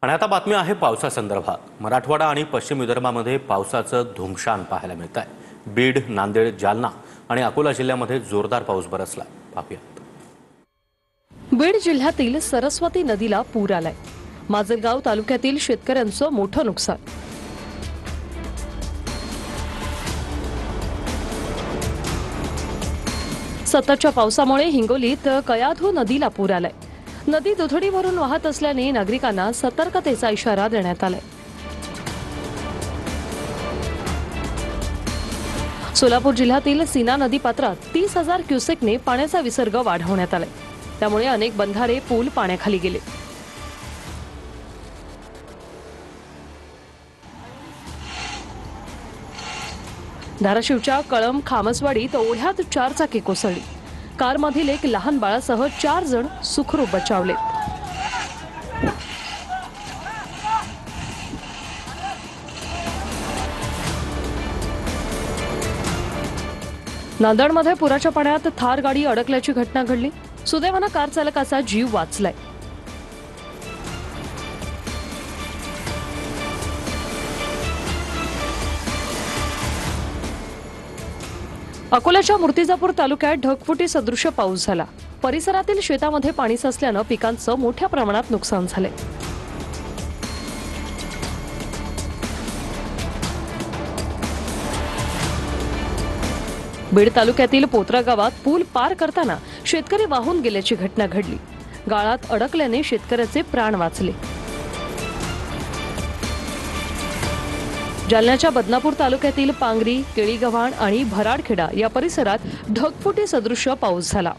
आणि आता बातमी आहे पावसासंदर्भात। मराठवाडा आणि पश्चिम विदर्भामध्ये पावसाचं धुमशान पाहायला मिळत आहे। बीड, नांदेड, जालना आणि अकोला जिल्ह्यामध्ये जोरदार पाऊस बरसला। पाहूयात। बीड जिल्ह्यातील सरस्वती नदीला पूर आलाय। माजलगाव तालुक्यातील शेतकऱ्यांचं मोठं नुकसान। सततच्या पावसामुळे हिंगोलीत कयाधू नदीला पूर आलाय। नदी दुथडी भरून वाहत असल्याने नागरिकांना सतर्कतेचा इशारा देण्यात आलाय। सोलापूर जिल्ह्यातील सीना नदी पात्रात 30,000 क्युसेकने पाण्याचा विसर्ग वाढवण्यात आलाय। त्यामुळे अनेक बंधारे पूल पाण्याखाली गेले। धाराशिवच्या कळंब खामसवाडीत ओढ्यात 4 चाकी कोसळली। कारमधील एक लहान बाळासह 4 जण सुखरूप बचावले। नांदेडमध्ये पुराच्या पाण्यात थार गाडी अडकल्याची घटना घडली। सुदैवाने कार चालकाचा जीव वाचलाय। अकोल्याच्या मूर्तिजापूर तालुक्यात ढगफुटी सदृश पाऊस झाला। परिसरातील शेतामध्ये पाणी साचल्याने पिकांचं मोठ्या प्रमाणात नुकसान झाले। बीड तालुक्यातील पोत्रा गावात पूल पार करताना शेतकरी वाहून गेल्याची घटना घडली। गाळात अडकल्याने शेतकऱ्याचे प्राण वाचले। जालन्याच्या बदनापूर तालुक्यातील पांगरी, केळीगव्हाण आणि भराडखेडा या परिसरात ढगफुटी सदृश पाऊस झाला।